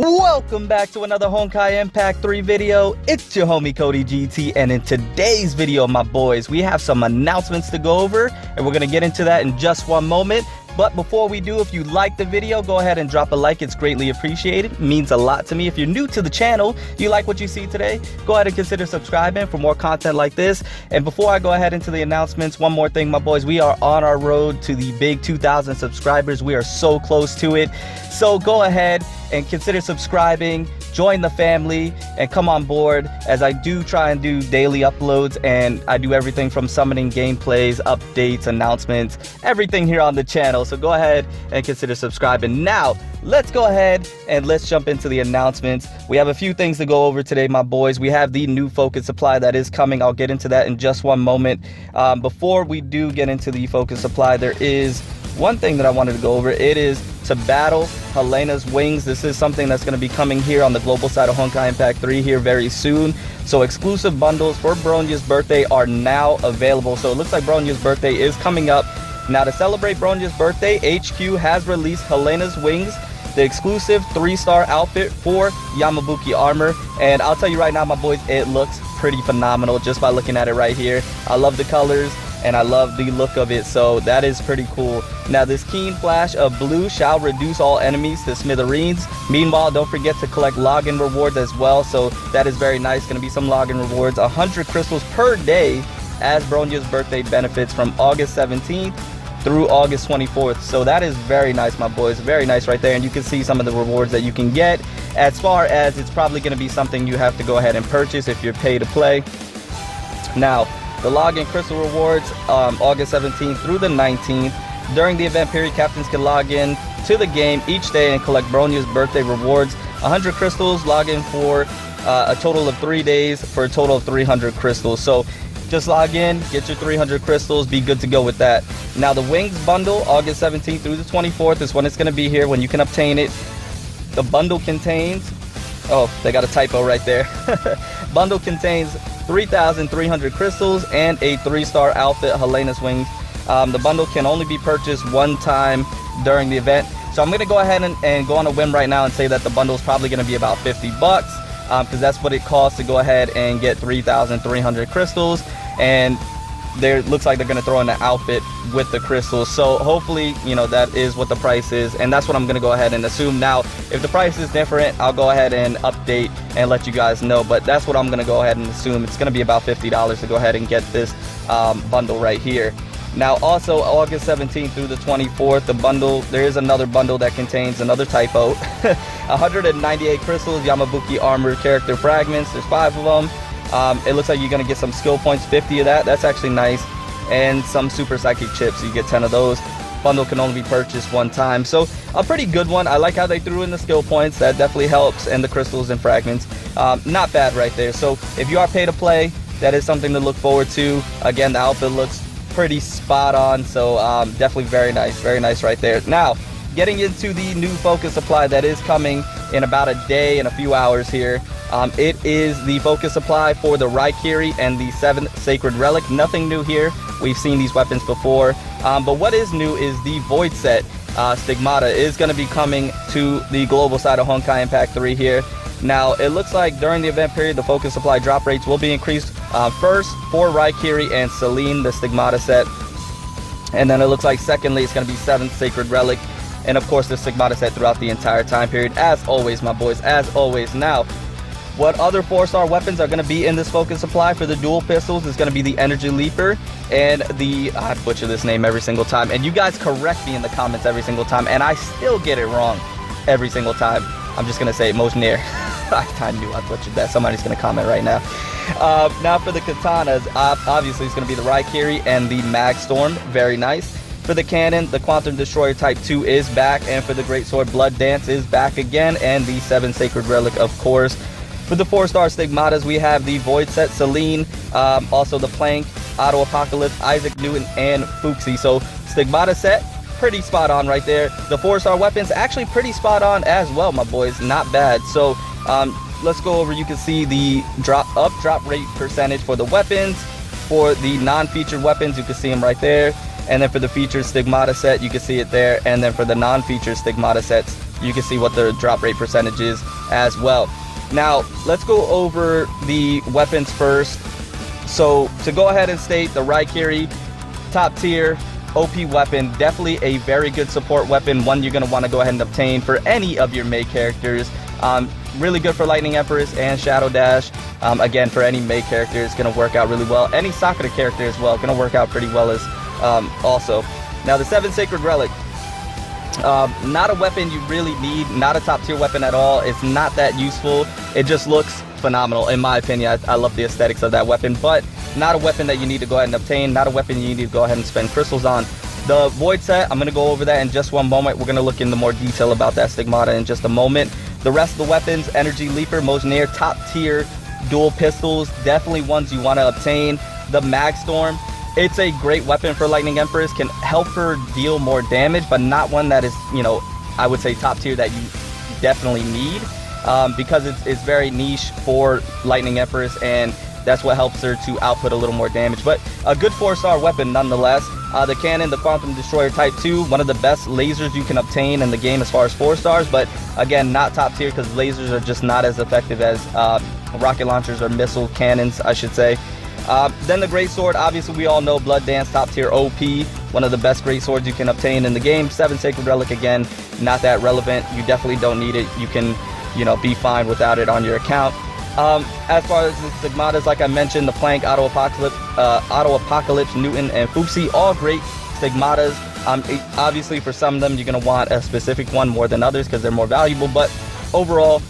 Welcome back to another Honkai Impact 3 video. It's your homie Cody GT, and in today's video, my boys, we have some announcements to go over, and we're going to get into that in just one moment. But before we do, if you like the video, go ahead and drop a like. It's greatly appreciated. It means a lot to me. If you're new to the channel, you like what you see today, go ahead and consider subscribing for more content like this. And before I go ahead into the announcements, one more thing, my boys, we are on our road to the big 2,000 subscribers. We are so close to it. So go ahead and consider subscribing, join the family, and come on board, as I do try and do daily uploads, and I do everything from summoning gameplays, updates, announcements, everything here on the channel. So go ahead and consider subscribing. Now let's go ahead and let's jump into the announcements. We have a few things to go over today, my boys. We have the new focus supply that is coming. I'll get into that in just one moment. Before we do get into the focus supply, there is one thing that I wanted to go over. It is to battle Helena's Wings. This is something that's going to be coming here on the global side of Honkai Impact 3 here very soon. So exclusive bundles for Bronya's birthday are now available. So it looks like Bronya's birthday is coming up. Now, to celebrate Bronya's birthday, HQ has released Helena's Wings, the exclusive 3-star outfit for Yamabuki armor. And I'll tell you right now, my boys, it looks pretty phenomenal just by looking at it right here. I love the colors and I love the look of it, so that is pretty cool. Now, this keen flash of blue shall reduce all enemies to smithereens. Meanwhile, don't forget to collect login rewards as well, so that is very nice. Going to be some login rewards, 100 crystals per day as Bronya's birthday benefits from August 17th through August 24th. So that is very nice, my boys, very nice right there. And you can see some of the rewards that you can get, as far as it's probably going to be something you have to go ahead and purchase if you're pay to play. Now, the login crystal rewards, August 17th through the 19th. During the event period, captains can log in to the game each day and collect Bronya's birthday rewards. 100 crystals, log in for a total of 3 days for a total of 300 crystals. So just log in, get your 300 crystals, be good to go with that. Now, the Wings bundle, August 17th through the 24th is when it's going to be here, when you can obtain it. The bundle contains, oh, they got a typo right there. Bundle contains 3,300 crystals and a 3-star outfit, Helena's Wings. The bundle can only be purchased one time during the event. So I'm going to go ahead and go on a whim right now and say that the bundle is probably going to be about 50 bucks, because that's what it costs to go ahead and get 3,300 crystals. And there looks like they're going to throw in the outfit with the crystals. So hopefully, you know, that is what the price is, and that's what I'm going to go ahead and assume. Now, if the price is different, I'll go ahead and update and let you guys know, but that's what I'm going to go ahead and assume. It's going to be about $50 to go ahead and get this bundle right here. Now, also August 17th through the 24th, the bundle, there is another bundle that contains another typo. 198 crystals, Yamabuki armor character fragments. There's 5 of them. It looks like you're going to get some skill points, 50 of that. That's actually nice. And some super psychic chips. You get 10 of those. Bundle can only be purchased one time. So a pretty good one. I like how they threw in the skill points. That definitely helps. And the crystals and fragments. Not bad right there. So if you are pay to play, that is something to look forward to. Again, the outfit looks pretty spot on. So definitely very nice. Very nice right there. Now, getting into the new focus supply that is coming in about a day and a few hours here. It is the focus supply for the Raikiri and the 7th Sacred Relic. Nothing new here. We've seen these weapons before. But what is new is the Void set. Stigmata is going to be coming to the global side of Honkai Impact 3 here. Now, it looks like during the event period, the focus supply drop rates will be increased first for Raikiri and Celine, the Stigmata set. And then it looks like secondly, it's going to be 7th Sacred Relic. And of course, the Stigmata set throughout the entire time period. As always, my boys, as always. Now, what other 4-star weapons are going to be in this focus supply for the dual pistols is going to be the Energy Leaper and the, I butcher this name every single time, and you guys correct me in the comments every single time, and I still get it wrong every single time. I'm just going to say Mojnir. I knew I butchered that. Somebody's going to comment right now. Now for the katanas, obviously it's going to be the Raikiri and the Mag Storm. Very nice. For the cannon, the Quantum Destroyer Type 2 is back, and for the Greatsword, Blood Dance is back again, and the 7th Sacred Relic, of course. For the 4-star Stigmatas, we have the Void set, Celine, also the Plank, Auto Apocalypse, Isaac Newton, and Fuxi. So Stigmata set, pretty spot on right there. The 4-star weapons, actually pretty spot on as well, my boys. Not bad. So let's go over. You can see the drop rate percentage for the weapons. For the non-featured weapons, you can see them right there. And then for the featured Stigmata set, you can see it there. And then for the non-featured Stigmata sets, you can see what the drop rate percentage is as well. Now, let's go over the weapons first. So, to go ahead and state, the Raikiri, top tier, OP weapon, definitely a very good support weapon, one you're going to want to go ahead and obtain for any of your Mei characters. Really good for Lightning Empress and Shadow Dash. Again, for any Mei character, it's going to work out really well. Any Sakura character as well, going to work out pretty well as also. Now, the 7 Sacred Relic. Not a weapon you really need, not a top tier weapon at all. It's not that useful. It just looks phenomenal, in my opinion. I love the aesthetics of that weapon, but not a weapon that you need to go ahead and obtain, not a weapon you need to go ahead and spend crystals on. The Void set, I'm going to go over that in just one moment. We're going to look into more detail about that Stigmata in just a moment. The rest of the weapons, Energy Leaper, Mojnir, top tier dual pistols, definitely ones you want to obtain. The Mag Storm, it's a great weapon for Lightning Empress, can help her deal more damage, but not one that is, you know, I would say top tier that you definitely need, because it's very niche for Lightning Empress, and that's what helps her to output a little more damage. But a good 4-star weapon nonetheless. The cannon, the Quantum Destroyer Type 2, one of the best lasers you can obtain in the game as far as 4 stars, but again, not top tier because lasers are just not as effective as rocket launchers or missile cannons, I should say. Then the Great Sword, obviously we all know Blood Dance, top tier OP, one of the best Great Swords you can obtain in the game. 7 Sacred Relic, again, not that relevant. You definitely don't need it. You can, you know, be fine without it on your account. As far as the Stigmatas, like I mentioned, the Plank, Auto Apocalypse, Newton, and Fuxi, all great Stigmatas. Obviously, for some of them, you're going to want a specific one more than others because they're more valuable, but overall,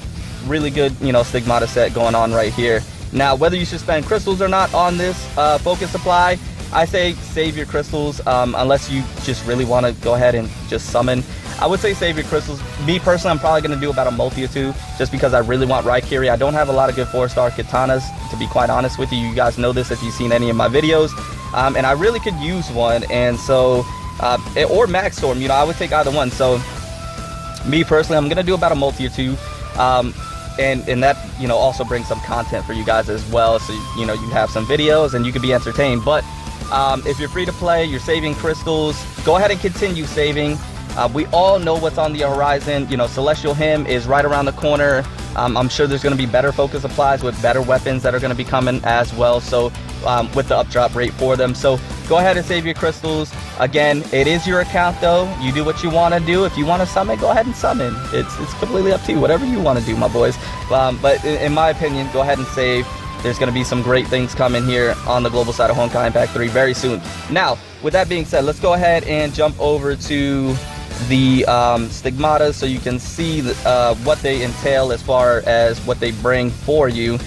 really good, you know, Stigmata set going on right here. Now, whether you should spend crystals or not on this focus supply, I say save your crystals, unless you just really want to go ahead and just summon. I would say save your crystals. Me personally, I'm probably going to do about a multi or two just because I really want Raikiri. I don't have a lot of good 4-star katanas, to be quite honest with you. You guys know this if you've seen any of my videos. And I really could use one. And so, or Mag Storm, you know, I would take either one. So, me personally, I'm going to do about a multi or two. And that, you know, also brings some content for you guys as well. So, you know, you have some videos and you can be entertained. But if you're free to play, you're saving crystals, go ahead and continue saving. We all know what's on the horizon. You know, Celestial Hymn is right around the corner. I'm sure there's going to be better focus supplies with better weapons that are going to be coming as well. So with the updrop rate for them. So go ahead and save your crystals. Again, it is your account though. You do what you want to do. If you want to summon, go ahead and summon. It's completely up to you. Whatever you want to do, my boys. But in my opinion, go ahead and save. There's going to be some great things coming here on the global side of Honkai Impact 3 very soon. Now, with that being said, let's go ahead and jump over to the Stigmata so you can see what they entail as far as what they bring for you,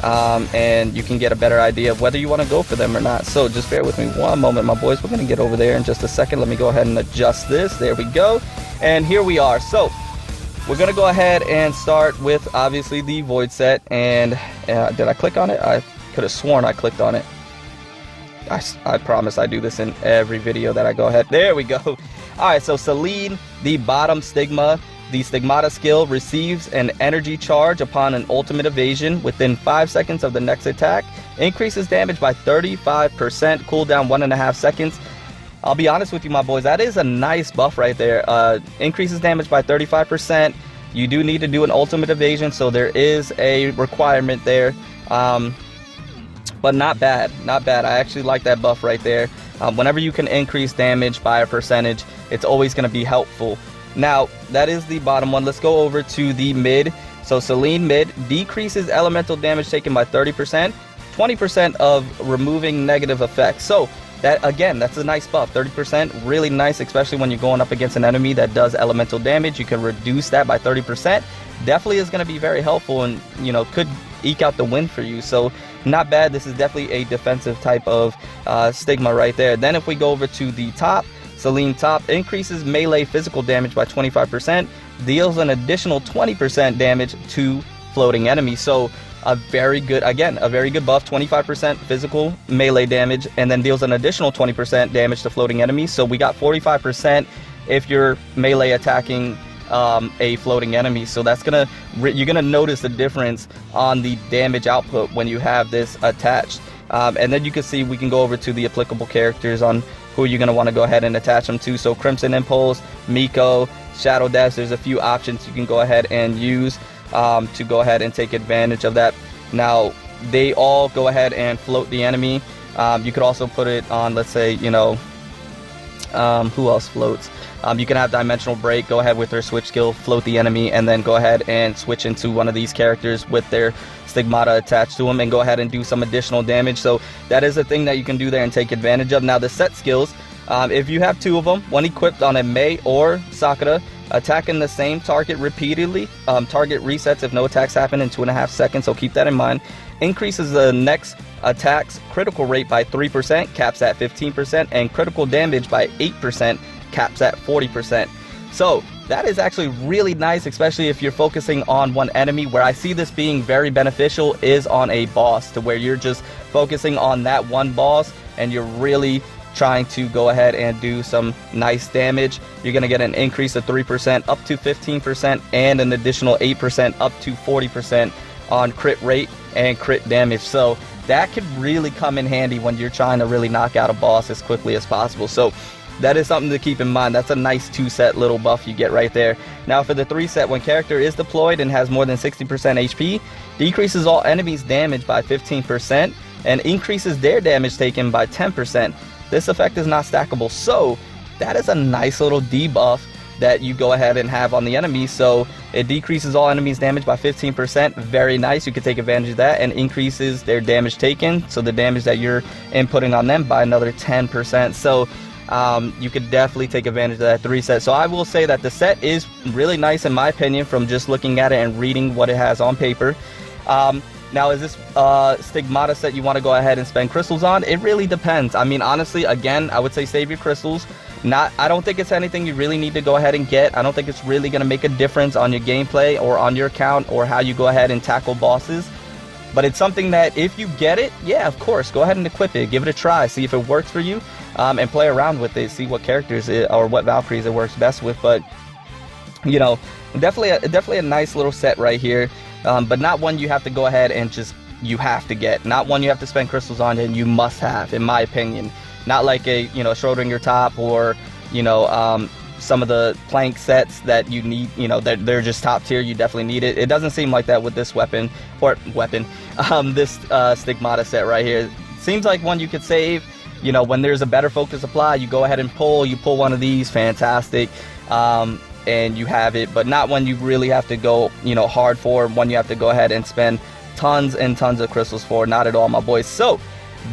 and you can get a better idea of whether you want to go for them or not. So just bear with me one moment, my boys. We're going to get over there in just a second. Let me go ahead and adjust this. There we go. And here we are. So we're going to go ahead and start with obviously the Void set. And did I click on it? I could have sworn I clicked on it. I promise I do this in every video that I go ahead. There we go. Alright, so Celine, the bottom Stigma, the Stigmata skill receives an energy charge upon an ultimate evasion within 5 seconds of the next attack, increases damage by 35%, cooldown 1.5 seconds. I'll be honest with you, my boys, that is a nice buff right there. Increases damage by 35%. You do need to do an ultimate evasion, so there is a requirement there. But not bad, not bad. I actually like that buff right there. Whenever you can increase damage by a percentage, it's always going to be helpful. Now, that is the bottom one. Let's go over to the mid. So Celine mid decreases elemental damage taken by 30%, 20% of removing negative effects. So that, again, that's a nice buff. 30%, really nice, especially when you're going up against an enemy that does elemental damage. You can reduce that by 30%. Definitely is going to be very helpful and, you know, could eke out the win for you. So not bad. This is definitely a defensive type of Stigma right there. Then if we go over to the top, Celine top increases melee physical damage by 25%, deals an additional 20% damage to floating enemies. So a very good, again, a very good buff, 25% physical melee damage, and then deals an additional 20% damage to floating enemies. So we got 45% if you're melee attacking a floating enemy. So that's gonna, you're gonna notice the difference on the damage output when you have this attached. And then you can see we can go over to the applicable characters on who you're going to want to go ahead and attach them to. So Crimson Impulse, Miko, Shadow Dash, there's a few options you can go ahead and use. to go ahead and take advantage of that. Now, they all go ahead and float the enemy. You could also put it on, let's say, you know, who else floats? You can have Dimensional Break, go ahead with their switch skill, float the enemy, and then go ahead and switch into one of these characters with their Stigmata attached to them and go ahead and do some additional damage. So that is a thing that you can do there and take advantage of. Now, the set skills, if you have 2 of them, one equipped on a Mei or Sakura, attacking the same target repeatedly, target resets if no attacks happen in 2.5 seconds, so keep that in mind. Increases the next attack's critical rate by 3%, caps at 15%, and critical damage by 8%, caps at 40%. So that is actually really nice, especially if you're focusing on one enemy. Where I see this being very beneficial is on a boss, to where you're just focusing on that one boss and you're really trying to go ahead and do some nice damage. You're going to get an increase of 3% up to 15% and an additional 8% up to 40% on crit rate and crit damage. So that could really come in handy when you're trying to really knock out a boss as quickly as possible. So that is something to keep in mind. That's a nice 2-set little buff you get right there. Now for the 3-set, when character is deployed and has more than 60% HP, decreases all enemies' damage by 15% and increases their damage taken by 10%. This effect is not stackable, so that is a nice little debuff that you go ahead and have on the enemy. So it decreases all enemies' damage by 15%. Very nice. You can take advantage of that, and increases their damage taken, so the damage that you're inputting on them, by another 10%. So you could definitely take advantage of that 3-set. So I will say that the set is really nice in my opinion from just looking at it and reading what it has on paper. Now, is this Stigmata set you want to go ahead and spend crystals on? It really depends. I mean, honestly, again, I would say save your crystals. I don't think it's anything you really need to go ahead and get. I don't think it's really going to make a difference on your gameplay or on your account or how you go ahead and tackle bosses. But it's something that if you get it, yeah, of course, go ahead and equip it. Give it a try. See if it works for you, and play around with it. See what characters or what Valkyries it works best with. But, you know, definitely a nice little set right here. But not one you have to go ahead and just, you have to get. Not one you have to spend crystals on and you must have, in my opinion. Not like a, you know, Schrodinger top or, you know, some of the plank sets that you need, you know, they're just top tier. You definitely need it. It doesn't seem like that with this this Stigmata set right here. Seems like one you could save. You know, when there's a better focus apply, you go ahead and you pull one of these, fantastic. And you have it, but not one you really have to go, you know, hard for. One you have to go ahead and spend tons and tons of crystals for. Not at all, my boys. So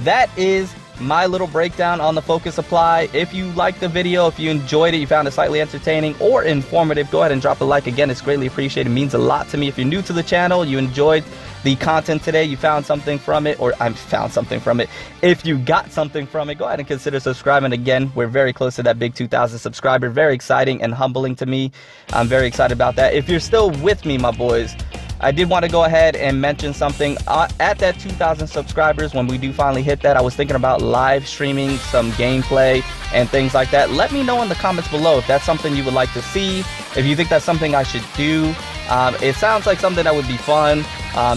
that is my little breakdown on the focus apply. If you liked the video, if you enjoyed it, you found it slightly entertaining or informative, go ahead and drop a like. Again, it's greatly appreciated. It means a lot to me. If you're new to the channel, you enjoyed the content today, you found something from it, or I found something from it. If you got something from it, go ahead and consider subscribing. Again, we're very close to that big 2,000 subscriber. Very exciting and humbling to me. I'm very excited about that. If you're still with me, my boys, I did want to go ahead and mention something. At that 2,000 subscribers, when we do finally hit that, I was thinking about live streaming some gameplay and things like that. Let me know in the comments below if that's something you would like to see, if you think that's something I should do. It sounds like something that would be fun,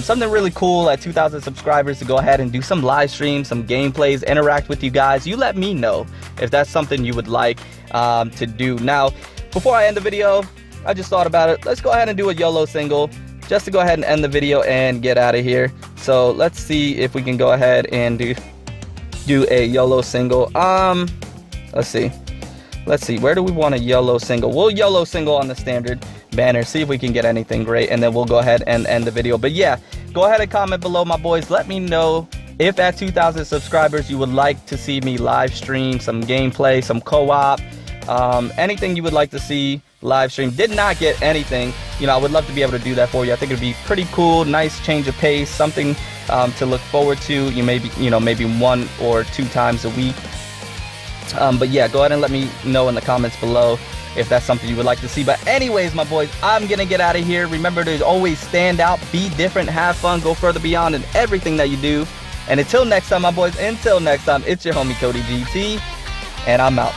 something really cool at 2,000 subscribers to go ahead and do some live streams, some gameplays, interact with you guys. You let me know if that's something you would like to do. Now, before I end the video, I just thought about it. Let's go ahead and do a YOLO single just to go ahead and end the video and get out of here. So let's see if we can go ahead and do a YOLO single. Let's see, where do we want a YOLO single? We'll YOLO single on the standard banner, see if we can get anything great, and then we'll go ahead and end the video. But yeah, go ahead and comment below, my boys. Let me know if at 2,000 subscribers you would like to see me live stream some gameplay, some co-op, anything you would like to see live stream. Did not get anything, you know, I would love to be able to do that for you. I think it'd be pretty cool, nice change of pace, something to look forward to. You maybe, you know, maybe 1 or 2 times a week. But yeah, go ahead and let me know in the comments below if that's something you would like to see. But anyways, my boys, I'm gonna get out of here. Remember to always stand out, be different, have fun, go further beyond in everything that you do. And until next time, my boys, it's your homie Cody GT, and I'm out.